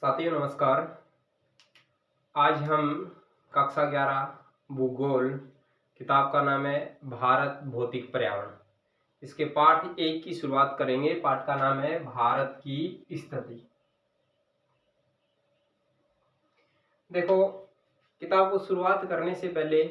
साथियों नमस्कार। आज हम कक्षा 11 भूगोल, किताब का नाम है भारत भौतिक पर्यावरण। इसके पाठ 1 की शुरुआत करेंगे। पाठ का नाम है भारत की स्थिति। देखो, किताब को शुरुआत करने से पहले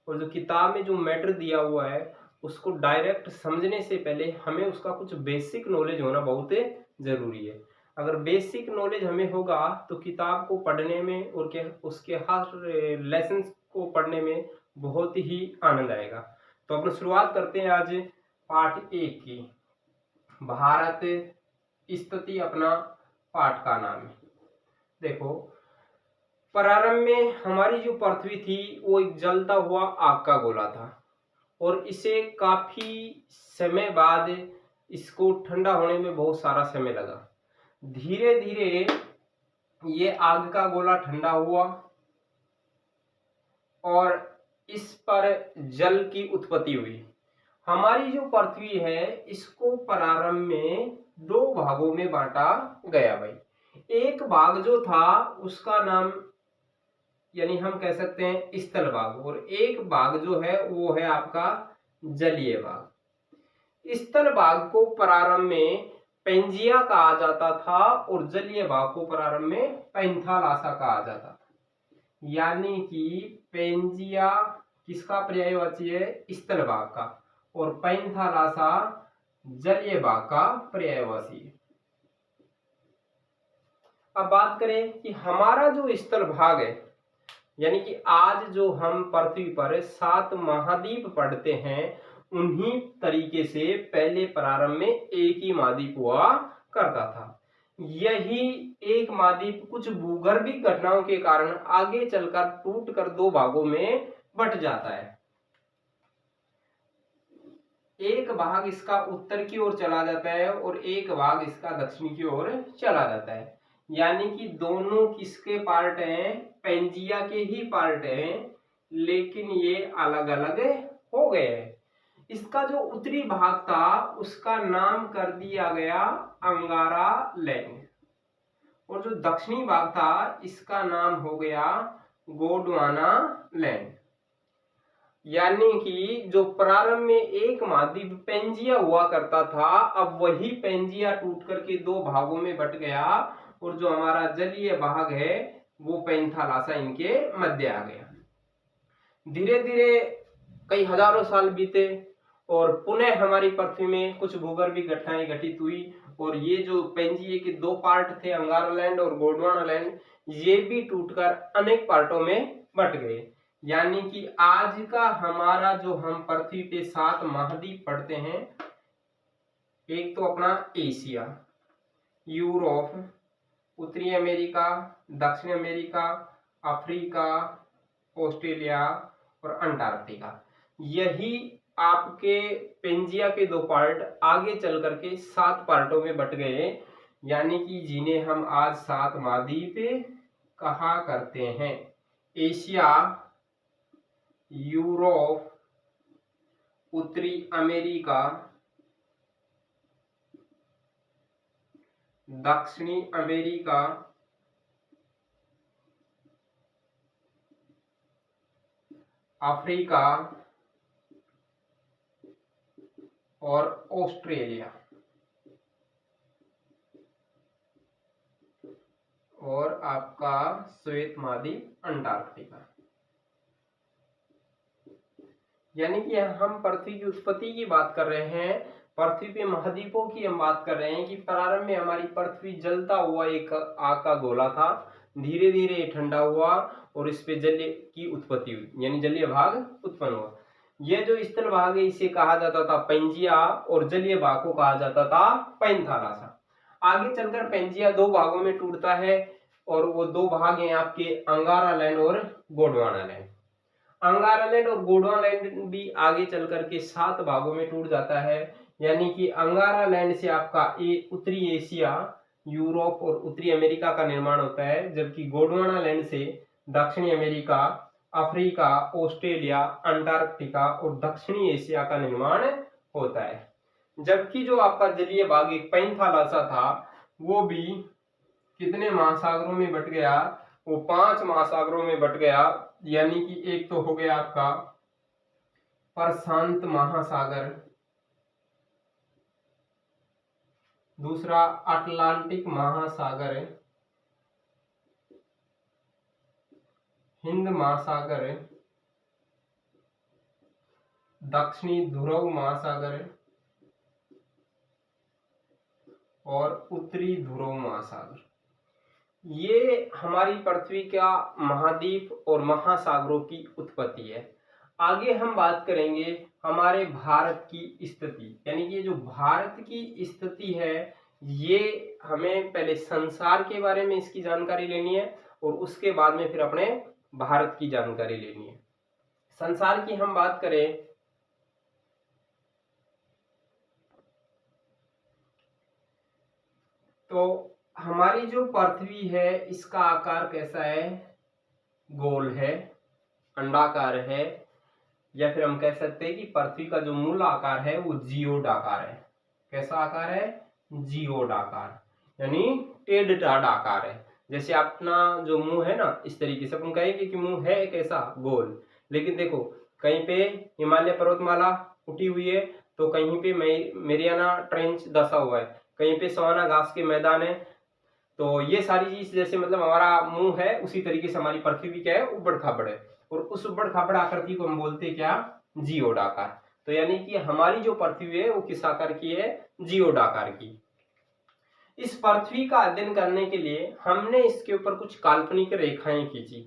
और जो किताब में जो मैटर दिया हुआ है उसको डायरेक्ट समझने से पहले हमें उसका कुछ बेसिक नॉलेज होना बहुत जरूरी है। अगर बेसिक नॉलेज हमें होगा तो किताब को पढ़ने में और उसके हर लेसन को पढ़ने में बहुत ही आनंद आएगा। तो अपना शुरुआत करते हैं आज पाठ 1 की। भारत स्थिति अपना पाठ का नाम है। देखो, प्रारंभ में हमारी जो पृथ्वी थी वो एक जलता हुआ आग का गोला था और इसे काफी समय बाद इसको ठंडा होने में बहुत सारा समय लगा। धीरे धीरे ये आग का गोला ठंडा हुआ और इस पर जल की उत्पत्ति हुई। हमारी जो पृथ्वी है इसको प्रारंभ में 2 भागों में बांटा गया भाई। एक भाग जो था उसका नाम यानी हम कह सकते हैं स्थल भाग, और एक भाग जो है वो है आपका जलीय भाग। स्थल भाग को प्रारंभ में पेंजिया कहा जाता था और जलीय भाग को प्रारंभ में पैंथालासा कहा जाता था। यानी कि पेंजिया किसका पर्यायवाची है? स्थल भाग का, और पैंथालासा जलीय भाग का पर्यायवाची है। अब बात करें कि हमारा जो स्थल भाग है, यानी कि आज जो हम पृथ्वी पर 7 महाद्वीप पढ़ते हैं, उन्हीं तरीके से पहले प्रारंभ में एक ही महाद्वीप हुआ करता था। यही एक महाद्वीप कुछ भूगर्भिक घटनाओं के कारण आगे चलकर टूटकर 2 भागों में बंट जाता है। एक भाग इसका उत्तर की ओर चला जाता है और एक भाग इसका दक्षिण की ओर चला जाता है। यानी कि दोनों किसके पार्ट हैं? पेंजिया के ही पार्ट हैं, लेकिन ये अलग अलग हो गए हैं। इसका जो उत्तरी भाग था उसका नाम कर दिया गया अंगारा लैंड, और जो दक्षिणी भाग था इसका नाम हो गया गोंडवाना लैंड। यानी कि जो प्रारंभ में एक महाद्वीप पेंजिया हुआ करता था, अब वही पेंजिया टूट करके 2 भागों में बट गया, और जो हमारा जलीय भाग है वो पैंथालासा इनके मध्य आ गया। धीरे धीरे कई हजारों साल बीते और पुनः हमारी पृथ्वी में कुछ भूगर्भिक घटनाएं घटित हुई, और ये जो पेंजिए के 2 पार्ट थे, अंगारा लैंड और गोंडवाना लैंड, ये भी टूटकर अनेक पार्टों में बट गए। यानी कि आज का हमारा जो हम पृथ्वी पे 7 महाद्वीप पढ़ते हैं, एक तो अपना एशिया, यूरोप, उत्तरी अमेरिका, दक्षिण अमेरिका, अफ्रीका, ऑस्ट्रेलिया और अंटार्कटिका। यही आपके पेंजिया के 2 पार्ट आगे चल करके 7 पार्टों में बट गए, यानी कि जिन्हें हम आज 7 महाद्वीप कहा करते हैं। एशिया, यूरोप, उत्तरी अमेरिका, दक्षिणी अमेरिका, अफ्रीका और ऑस्ट्रेलिया, और आपका श्वेत महाद्वीप अंटार्कटिका। यानी कि हम पृथ्वी की उत्पत्ति की बात कर रहे हैं, पृथ्वी पे महाद्वीपों की हम बात कर रहे हैं कि प्रारंभ में हमारी पृथ्वी जलता हुआ एक आग का गोला था। धीरे धीरे ठंडा हुआ और इस पे जल की उत्पत्ति हुई, यानी जलीय भाग उत्पन्न हुआ। यह जो स्थल भाग है इसे कहा जाता था पेंजिया, और जलीय भाग को कहा जाता था पैंथालासा। आगे चलकर पेंजिया 2 भागों में टूटता है, और वो 2 भाग हैं आपके अंगारा लैंड और गोंडवाना लैंड। अंगारा लैंड और गोंडवाना लैंड भी आगे चल करके 7 भागों में टूट जाता है। यानी कि अंगारा लैंड से आपका उत्तरी एशिया, यूरोप और उत्तरी अमेरिका का निर्माण होता है, जबकि गोंडवाना लैंड से दक्षिणी अमेरिका, अफ्रीका, ऑस्ट्रेलिया, अंटार्कटिका और दक्षिणी एशिया का निर्माण होता है। जबकि जो आपका जलीय भाग एक पैंथालासा था वो भी कितने महासागरों में बट गया, वो 5 महासागरों में बट गया। यानी कि एक तो हो गया आपका प्रशांत महासागर, दूसरा अटलांटिक महासागर, हिंद महासागर, दक्षिणी ध्रुव महासागर और उत्तरी ध्रुव महासागर। ये हमारी पृथ्वी का महाद्वीप और महासागरों की उत्पत्ति है। आगे हम बात करेंगे हमारे भारत की स्थिति, यानी कि ये जो भारत की स्थिति है, ये हमें पहले संसार के बारे में इसकी जानकारी लेनी है और उसके बाद में फिर अपने भारत की जानकारी लेनी है। संसार की हम बात करें तो हमारी जो पृथ्वी है इसका आकार कैसा है, गोल है, अंडाकार है, या फिर हम कह सकते हैं कि पृथ्वी का जो मूल आकार है वो जियोड आकार है। कैसा आकार है, जियोड आकार, यानी टेढ़ टाढ़ आकार है। जैसे अपना जो मुंह है ना, इस तरीके से अपन कहेंगे कि मुंह है कैसा, गोल। लेकिन देखो कहीं पे हिमालय पर्वतमाला उठी हुई है, तो कहीं पे मेरियाना ट्रेंच धंसा हुआ है, कहीं पे सवाना घास के मैदान है। तो ये सारी चीज जैसे मतलब हमारा मुंह है, उसी तरीके से हमारी पृथ्वी क्या है, उबड़ खाबड़ है। और उस उबड़ खाबड़ आकृति को हम बोलते हैं क्या, जियोड आकार। तो यानी कि हमारी जो पृथ्वी है वो किस आकार की है, जियोड आकार की। इस पृथ्वी का अध्ययन करने के लिए हमने इसके ऊपर कुछ काल्पनिक रेखाएं खींची,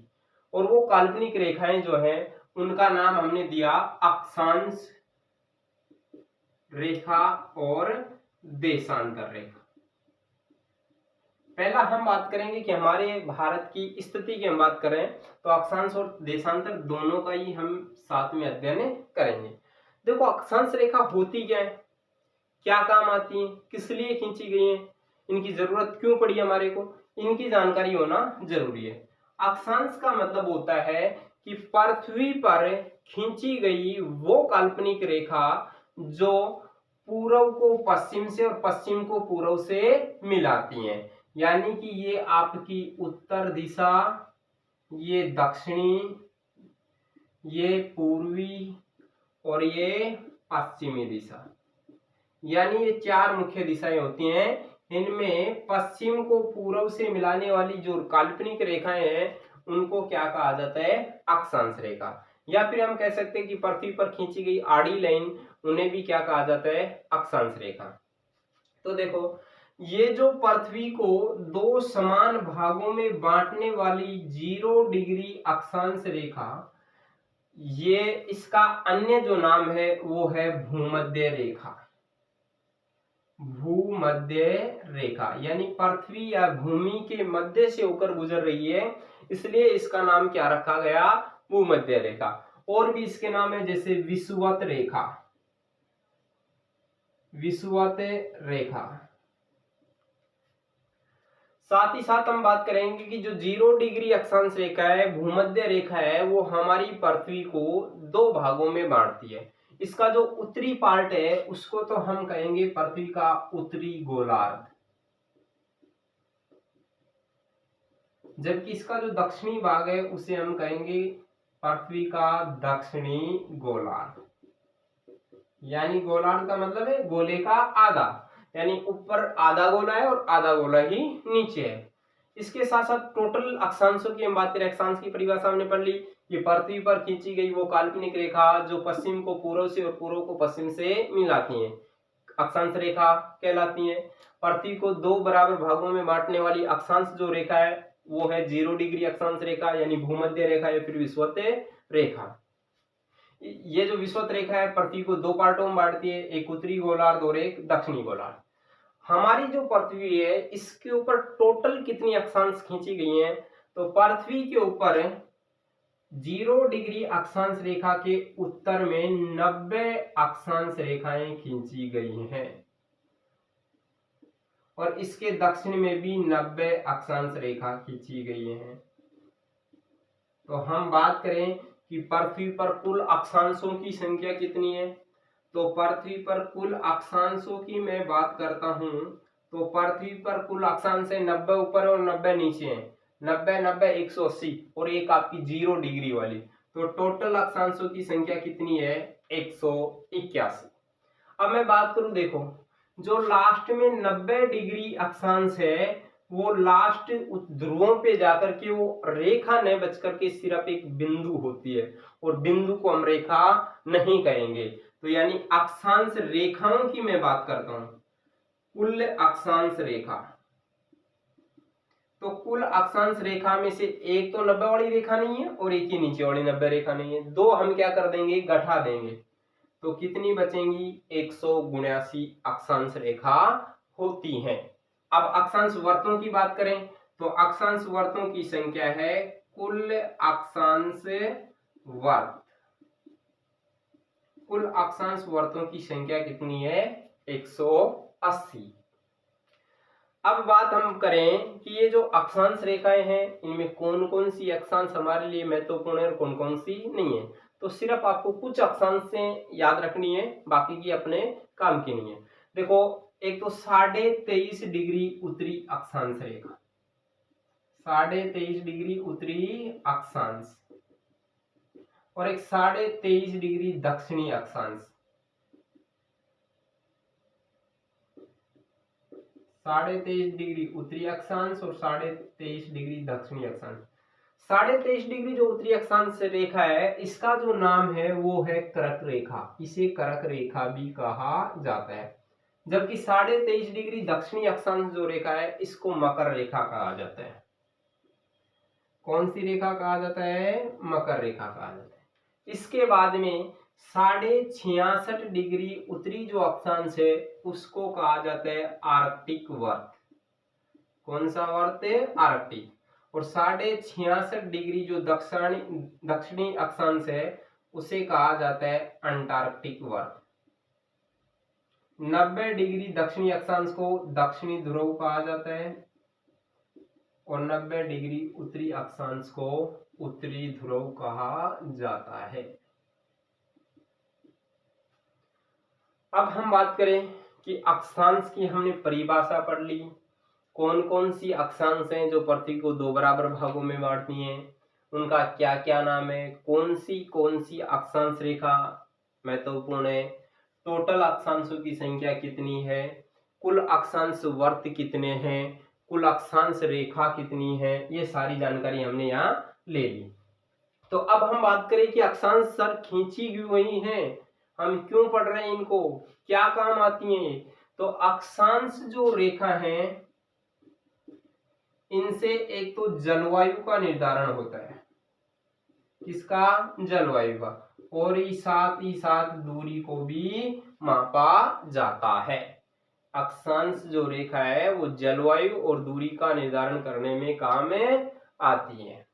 और वो काल्पनिक रेखाएं जो है उनका नाम हमने दिया अक्षांश रेखा और देशांतर रेखा। पहला हम बात करेंगे कि हमारे भारत की स्थिति की हम बात करें तो अक्षांश और देशांतर दोनों का ही हम साथ में अध्ययन करेंगे। देखो अक्षांश रेखा होती क्या है, क्या काम आती है, किस लिए खींची गई है, इनकी जरूरत क्यों पड़ी हमारे को, इनकी जानकारी होना जरूरी है। अक्षांश का मतलब होता है कि पृथ्वी पर खींची गई वो काल्पनिक रेखा जो पूर्व को पश्चिम से और पश्चिम को पूर्व से मिलाती हैं। यानी कि ये आपकी उत्तर दिशा, ये दक्षिणी, ये पूर्वी और ये पश्चिमी दिशा, यानी ये 4 मुख्य दिशाएं होती हैं। इनमें पश्चिम को पूर्व से मिलाने वाली जो काल्पनिक रेखाएं हैं उनको क्या कहा जाता है, अक्षांश रेखा। या फिर हम कह सकते हैं कि पृथ्वी पर खींची गई आड़ी लाइन, उन्हें भी क्या कहा जाता है, अक्षांश रेखा। तो देखो ये जो पृथ्वी को 2 समान भागों में बांटने वाली 0 डिग्री अक्षांश रेखा, ये इसका अन्य जो नाम है वो है भूमध्य रेखा। भूमध्य रेखा यानी पृथ्वी या भूमि के मध्य से होकर गुजर रही है, इसलिए इसका नाम क्या रखा गया, भूमध्य रेखा। और भी इसके नाम है जैसे विषुवत रेखा, विषुवत रेखा। साथ ही साथ हम बात करेंगे कि जो 0 डिग्री अक्षांश रेखा है, भूमध्य रेखा है, वो हमारी पृथ्वी को 2 भागों में बांटती है। इसका जो उत्तरी पार्ट है उसको तो हम कहेंगे पृथ्वी का उत्तरी गोलार्ध, जबकि इसका जो दक्षिणी भाग है उसे हम कहेंगे पृथ्वी का दक्षिणी गोलार्ध। यानी गोलार्ध का मतलब है गोले का आधा, यानी ऊपर आधा गोला है और आधा गोला ही नीचे है। इसके साथ साथ टोटल अक्षांशों की हम बात करें, अक्षांश की परिभाषा हमने पढ़ ली, ये पृथ्वी पर खींची गई वो काल्पनिक रेखा जो पश्चिम को पूर्व से और पूर्व को पश्चिम से मिलाती है, अक्षांश रेखा कहलाती है। पृथ्वी को 2 बराबर भागों में बांटने वाली अक्षांश जो रेखा है वो है 0 डिग्री अक्षांश रेखा, यानी भूमध्य रेखा या फिर विषुवत रेखा। ये जो विषुवत रेखा है पृथ्वी को 2 पार्टों में बांटती है, एक उत्तरी गोलार्ध और एक दक्षिणी गोलार्ध। हमारी जो पृथ्वी है इसके ऊपर टोटल कितनी अक्षांश खींची गई हैं, तो पृथ्वी के ऊपर 0 डिग्री अक्षांश रेखा के उत्तर में 90 अक्षांश रेखाएं खींची गई हैं और इसके दक्षिण में भी 90 अक्षांश रेखा खींची गई हैं। तो हम बात करें कि पृथ्वी पर कुल अक्षांशों की संख्या कितनी है, तो पृथ्वी पर कुल अक्षांशों की मैं बात करता हूं तो पृथ्वी पर कुल अक्षांश है 90 ऊपर और 90 नीचे है, 90 90 180 और एक आपकी 0 डिग्री वाली, तो टोटल अक्षांशों की संख्या कितनी है 181। अब मैं बात करूं, देखो जो लास्ट में 90 डिग्री अक्षांश है वो लास्ट ध्रुवों पे जाकर के वो रेखा न बच करके सिर्फ एक बिंदु होती है, और बिंदु को हम रेखा नहीं कहेंगे। तो यानी अक्षांश रेखाओं की मैं बात करता हूं, कुल अक्षांश रेखा, तो कुल अक्षांश रेखा में से एक तो 90 वाली रेखा नहीं है और एक ही नीचे वाली 90 रेखा नहीं है, दो हम क्या कर देंगे घटा देंगे, तो कितनी बचेंगी 179 अक्षांश रेखा होती हैं। अब अक्षांश वर्तों की बात करें तो अक्षांश वर्तों की संख्या है, कुल अक्षांश वर्त, कुल अक्षांश वर्तों की संख्या कितनी है 180। अब बात हम करें कि ये जो अक्षांश रेखाएं हैं इनमें कौन कौन सी अक्षांश हमारे लिए महत्वपूर्ण है और कौन कौन सी नहीं है, तो सिर्फ आपको कुछ अक्षांश से याद रखनी है, बाकी की अपने काम की नहीं है। देखो एक तो 23.5 डिग्री उत्तरी अक्षांश रेखा, 23.5 डिग्री उत्तरी अक्षांश, और एक 23.5 डिग्री दक्षिणी अक्षांश, 23.5 डिग्री उत्तरी अक्षांश और 23.5 डिग्री दक्षिणी अक्षांश। 23.5 डिग्री जो उत्तरी अक्षांश रेखा है इसका जो नाम है वो है कर्क रेखा, इसे कर्क रेखा भी कहा जाता है। जबकि 23.5 डिग्री दक्षिणी अक्षांश जो रेखा है इसको मकर रेखा कहा जाता है। कौन सी रेखा कहा जाता है, मकर रेखा कहा जाता है। इसके बाद में 66.5 डिग्री उत्तरी जो अक्षांश है उसको कहा जाता है आर्कटिक वर्त। कौन सा वर्त है, आर्कटिक। और 66.5 डिग्री जो दक्षिणी अक्षांश है उसे कहा जाता है अंटार्कटिक वर्त। 90 डिग्री दक्षिणी अक्षांश को दक्षिणी ध्रुव कहा जाता है और 90 डिग्री उत्तरी अक्षांश को उत्तरी ध्रुव कहा जाता है। अब हम बात करें कि अक्षांश की हमने परिभाषा पढ़ ली, कौन कौन सी अक्षांश हैं जो पृथ्वी को दो बराबर भागों में बांटती हैं, उनका क्या क्या नाम है, कौन सी अक्षांश रेखा महत्वपूर्ण है, टोटल अक्षांशों की संख्या कितनी है, कुल अक्षांश वर्त कितने हैं, कुल अक्षांश रेखा कितनी है, ये सारी जानकारी हमने यहाँ ले ली। तो अब हम बात करें कि अक्षांश सर खींची हुई हैं, हम क्यों पढ़ रहे हैं इनको, क्या काम आती हैं। तो अक्षांश जो रेखा है इनसे एक तो जलवायु का निर्धारण होता है, किसका, जलवायु का, और साथ ही साथ दूरी को भी मापा जाता है। अक्षांश जो रेखा है वो जलवायु और दूरी का निर्धारण करने में काम आती है।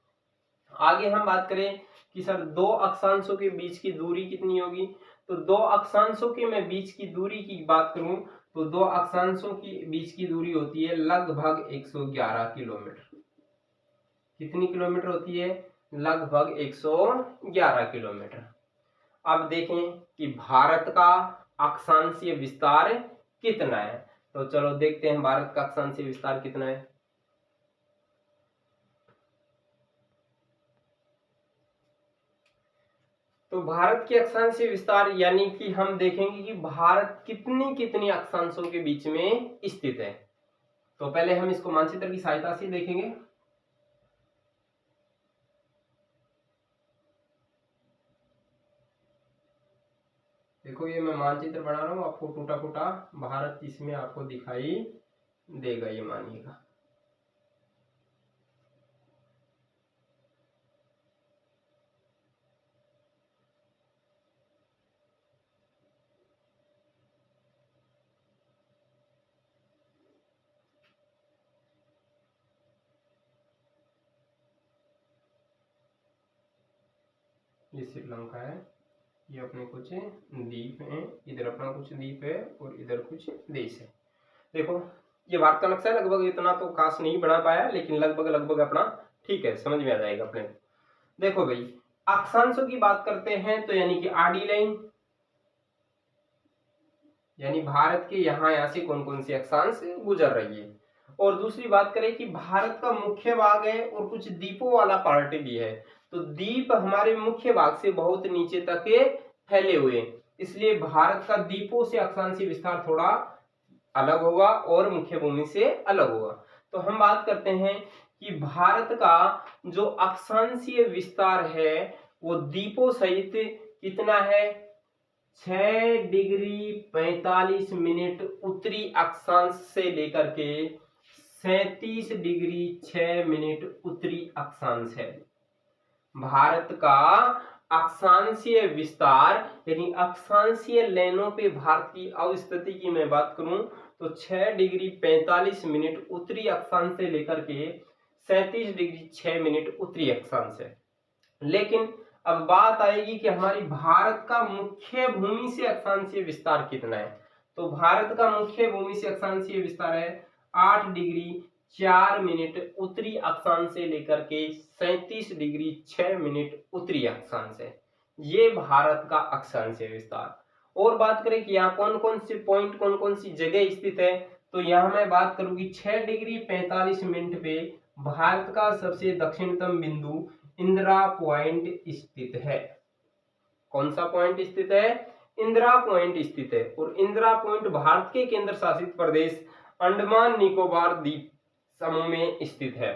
आगे हम बात करें कि सर दो अक्षांशों के बीच की दूरी कितनी होगी, तो दो अक्षांशों के मैं बीच की दूरी की बात करूं तो दो अक्षांशों की बीच की दूरी होती है लगभग 111 किलोमीटर। कितनी किलोमीटर होती है, लगभग 111 किलोमीटर। अब देखें कि भारत का अक्षांशीय विस्तार कितना है, तो चलो देखते हैं भारत का अक्षांशीय विस्तार कितना है। तो भारत के अक्षांशीय विस्तार यानी कि हम देखेंगे कि भारत कितनी कितनी अक्षांशों के बीच में स्थित है। तो पहले हम इसको मानचित्र की सहायता से देखेंगे। देखो ये मैं मानचित्र बना रहा हूं, आपको टूटा फूटा भारत इसमें आपको दिखाई देगा, ये मानिएगा। ये श्रीलंका है, ये अपने कुछ द्वीप हैं, इधर अपना कुछ द्वीप है और इधर कुछ देश है। देखो ये भारत का नक्शा है, लगभग इतना तो खास नहीं बना पाया लेकिन लगभग अपना ठीक है, समझ में आ जाएगा अपने। देखो भाई अक्षांशों की बात करते हैं तो यानी कि आडी लाइन, यानी भारत के यहाँ से कौन कौन सी अक्षांश गुजर रही है। और दूसरी बात करें कि भारत का मुख्य भाग है और कुछ द्वीपों वाला पार्ट भी है। तो द्वीप हमारे मुख्य भाग से बहुत नीचे तक फैले हुए हैं, इसलिए भारत का द्वीपों से अक्षांशीय विस्तार थोड़ा अलग होगा और मुख्य भूमि से अलग होगा। तो हम बात करते हैं कि भारत का जो अक्षांशीय विस्तार है वो द्वीपों सहित कितना है, 6 डिग्री 45 मिनट उत्तरी अक्षांश से लेकर के 37 डिग्री 6 मिनट उत्तरी अक्षांश है। भारत का अक्षांशीय विस्तार यानी अक्षांशीय लाइनों पे भारत की अवस्थिति की मैं बात करूं तो 6 डिग्री 45 मिनट उत्तरी अक्षांश से लेकर के 37 डिग्री 6 मिनट उत्तरी अक्षांश है। लेकिन अब बात आएगी कि हमारी भारत का मुख्य भूमि से अक्षांशीय विस्तार कितना है। तो भारत का मुख्य भूमि से अक्षांशीय विस्तार है 8 डिग्री 4 मिनट उत्तरी अक्षांश से लेकर के 37 डिग्री 6 मिनट उत्तरी अक्षांश है। ये भारत का अक्षांशीय विस्तार। और बात करें कि यहाँ कौन कौन से पॉइंट कौन कौन सी जगह स्थित है, तो यहाँ मैं बात करूंगी 6 डिग्री 45 मिनट पे भारत का सबसे दक्षिणतम बिंदु इंदिरा पॉइंट स्थित है। कौन सा पॉइंट स्थित है, इंदिरा पॉइंट स्थित है। और इंदिरा पॉइंट भारत के केंद्र शासित प्रदेश अंडमान निकोबार द्वीप समूह में स्थित है।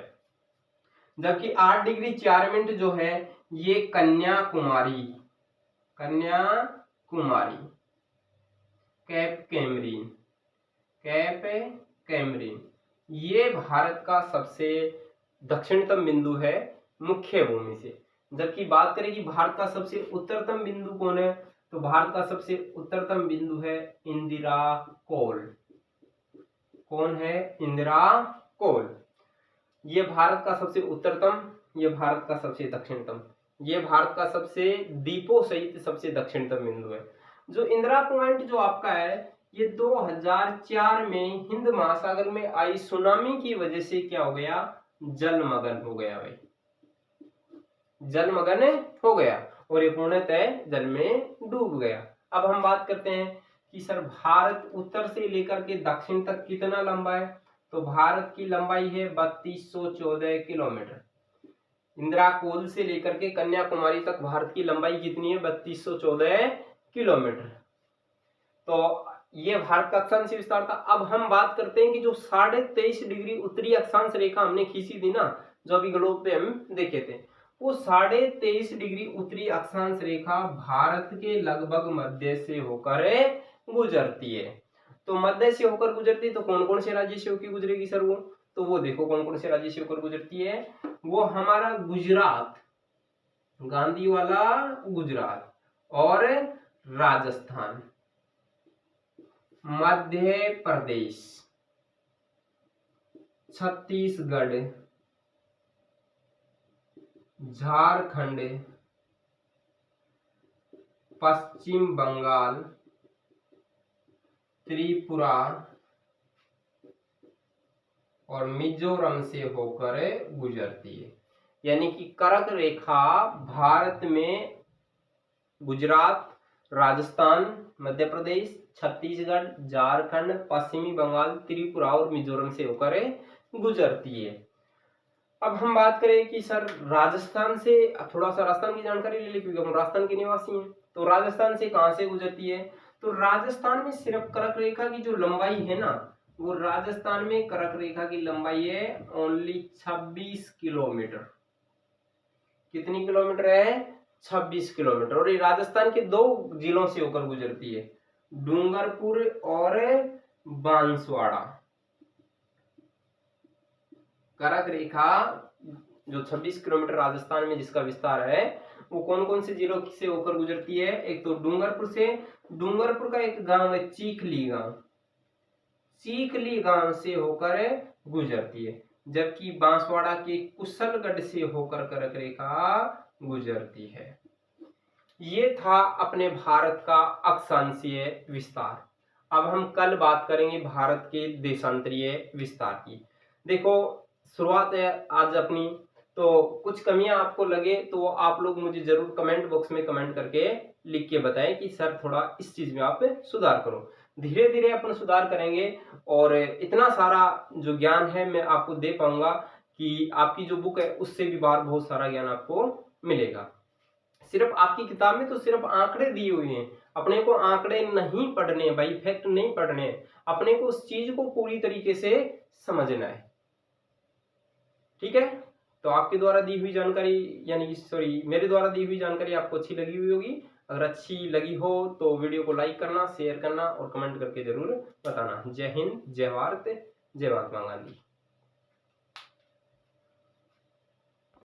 जबकि 8 डिग्री 4 मिनट जो है ये कन्याकुमारी कैप कैमरीन ये भारत का सबसे दक्षिणतम बिंदु है मुख्य भूमि से। जबकि बात करें कि भारत का सबसे उत्तरतम बिंदु कौन है, तो भारत का सबसे उत्तरतम बिंदु है इंदिरा कोल। कौन है, इंदिरा कोल। ये भारत का सबसे उत्तरतम, ये भारत का सबसे दक्षिणतम, ये भारत का सबसे द्वीपों सहित सबसे दक्षिणतम बिंदु है। जो इंदिरा पॉइंट जो आपका है ये 2004 में हिंद महासागर में आई सुनामी की वजह से क्या हो गया, जलमग्न हो गया भाई, जलमग्न हो गया और ये पूर्णतः जल में डूब गया। अब हम बात करते हैं कि सर भारत उत्तर से लेकर के दक्षिण तक कितना लंबा है, तो भारत की लंबाई है 3214 किलोमीटर। इंदिरा कोल से लेकर के कन्याकुमारी तक भारत की लंबाई कितनी है, 3214 किलोमीटर। तो ये भारत का अक्षांशीय विस्तार था। अब हम बात करते हैं कि जो 23.5 डिग्री उत्तरी अक्षांश रेखा हमने खींची थी ना, जो अभी ग्लोब पे हम देखे थे, वो 23.5 डिग्री उत्तरी अक्षांश रेखा भारत के लगभग मध्य से होकर गुजरती है। तो मध्य से होकर गुजरती है तो कौन कौन से राज्य से होकर गुजरेगी सर वो, तो वो देखो कौन कौन से राज्य से होकर गुजरती है। वो हमारा गुजरात, गांधी वाला गुजरात, और राजस्थान, मध्य प्रदेश, छत्तीसगढ़, झारखंड, पश्चिम बंगाल, त्रिपुरा और मिजोरम से होकर गुजरती है। यानी कि कर्क रेखा भारत में गुजरात, राजस्थान, मध्य प्रदेश, छत्तीसगढ़, झारखंड, पश्चिमी बंगाल, त्रिपुरा और मिजोरम से होकर गुजरती है। अब हम बात करें कि सर राजस्थान से, थोड़ा सा राजस्थान की जानकारी ले लें क्योंकि हम राजस्थान के निवासी हैं। तो राजस्थान से कहां से गुजरती है, तो राजस्थान में सिर्फ कर्क रेखा की जो लंबाई है ना, वो राजस्थान में कर्क रेखा की लंबाई है ओनली 26 किलोमीटर। कितनी किलोमीटर है, 26 किलोमीटर। और ये राजस्थान के 2 जिलों से होकर गुजरती है, डूंगरपुर और बांसवाड़ा। कर्क रेखा जो 26 किलोमीटर राजस्थान में जिसका विस्तार है वो कौन कौन से जिलों से होकर गुजरती है, एक तो डूंगरपुर से, डूंगरपुर का एक गांव है चीखली गांव, चीखली गांव से होकर गुजरती है। जबकि बांसवाड़ा के कुशलगढ़ से होकर कर्क रेखा गुजरती है। ये था अपने भारत का अक्षांशीय विस्तार। अब हम कल बात करेंगे भारत के देशांतरीय विस्तार की। देखो शुरुआत है आज अपनी, तो कुछ कमियां आपको लगे तो आप लोग मुझे जरूर कमेंट बॉक्स में कमेंट करके लिख के बताएं कि सर थोड़ा इस चीज में आप सुधार करो। धीरे धीरे अपन सुधार करेंगे और इतना सारा जो ज्ञान है मैं आपको दे पाऊंगा कि आपकी जो बुक है उससे भी बाहर बहुत सारा ज्ञान आपको मिलेगा। सिर्फ आपकी किताब में तो सिर्फ आंकड़े दिए हुए हैं, अपने को आंकड़े नहीं पढ़ने भाई, फैक्ट नहीं पढ़ने, अपने को उस चीज को पूरी तरीके से समझना है। ठीक है, तो आपके द्वारा दी हुई जानकारी यानी कि सॉरी मेरे द्वारा दी हुई जानकारी आपको अच्छी लगी हुई होगी। अगर अच्छी लगी हो तो वीडियो को लाइक करना, शेयर करना और कमेंट करके जरूर बताना। जय हिंद, जय भारत, जय महात्मा गांधी।